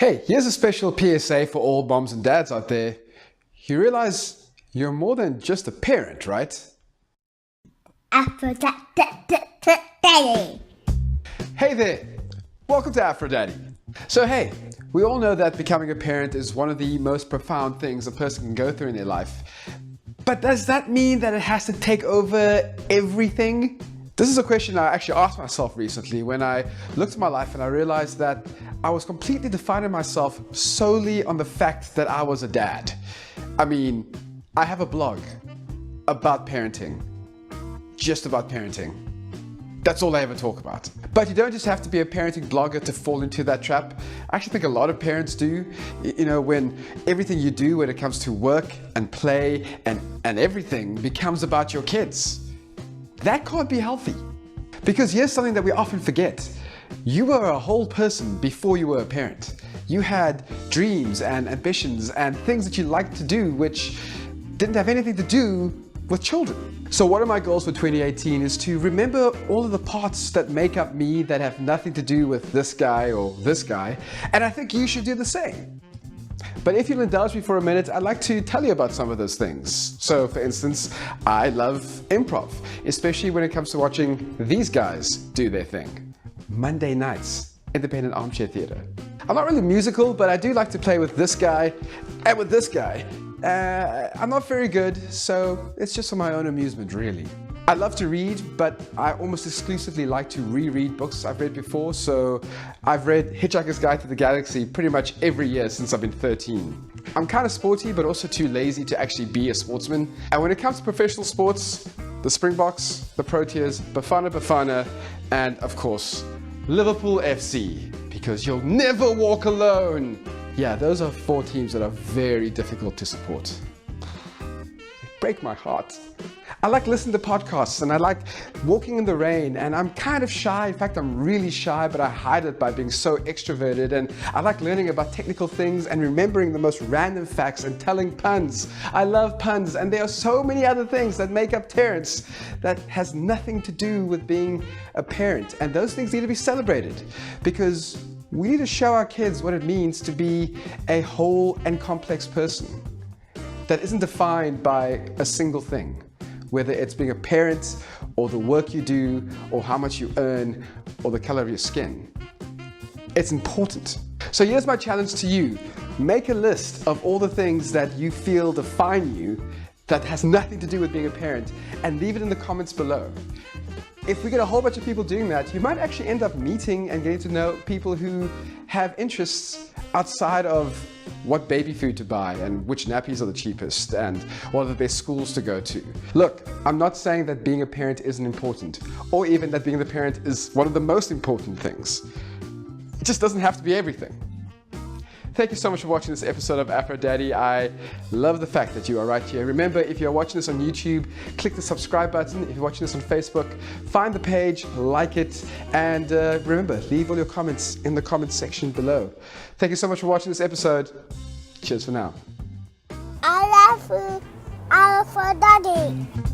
Hey, here's a special PSA for all moms and dads out there. You realize you're more than just a parent, right? Aphrodite. Hey there, welcome to Aphrodite. So hey, we all know that becoming a parent is one of the most profound things a person can go through in their life. But does that mean that it has to take over everything? This is a question I actually asked myself recently when I looked at my life and I realized that I was completely defining myself solely on the fact that I was a dad. I mean, I have a blog about parenting, just about parenting. That's all I ever talk about. But you don't just have to be a parenting blogger to fall into that trap. I actually think a lot of parents do. You know, when everything you do when it comes to work and play and everything becomes about your kids. That can't be healthy. Because here's something that we often forget. You were a whole person before you were a parent. You had dreams and ambitions and things that you liked to do which didn't have anything to do with children. So one of my goals for 2018 is to remember all of the parts that make up me that have nothing to do with this guy or this guy, and I think you should do the same. But if you'll indulge me for a minute, I'd like to tell you about some of those things. So for instance, I love improv, especially when it comes to watching these guys do their thing. Monday nights, independent armchair theater. I'm not really musical, but I do like to play with this guy and with this guy. I'm not very good, so it's just for my own amusement, really. I love to read, but I almost exclusively like to reread books I've read before, so I've read Hitchhiker's Guide to the Galaxy pretty much every year since I've been 13. I'm kind of sporty, but also too lazy to actually be a sportsman. And when it comes to professional sports, the Springboks, the Proteas, Bafana, and of course, Liverpool FC, because you'll never walk alone. Yeah, those are 4 teams that are very difficult to support. They break my heart. I like listening to podcasts and I like walking in the rain, and I'm kind of shy. In fact, I'm really shy, but I hide it by being so extroverted, and I like learning about technical things and remembering the most random facts and telling puns. I love puns, and there are so many other things that make up Terrence that has nothing to do with being a parent, and those things need to be celebrated because we need to show our kids what it means to be a whole and complex person that isn't defined by a single thing. Whether it's being a parent, or the work you do, or how much you earn, or the color of your skin. It's important. So here's my challenge to you. Make a list of all the things that you feel define you that has nothing to do with being a parent, and leave it in the comments below. If we get a whole bunch of people doing that, you might actually end up meeting and getting to know people who have interests outside of what baby food to buy and which nappies are the cheapest and what are the best schools to go to. Look, I'm not saying that being a parent isn't important, or even that being the parent is one of the most important things. It just doesn't have to be everything. Thank you so much for watching this episode of Aphrodite. I love the fact that you are right here. Remember, if you're watching this on YouTube, click the subscribe button. If you're watching this on Facebook, find the page, like it, and remember, leave all your comments in the comments section below. Thank you so much for watching this episode. Cheers for now. I love you, Aphrodite.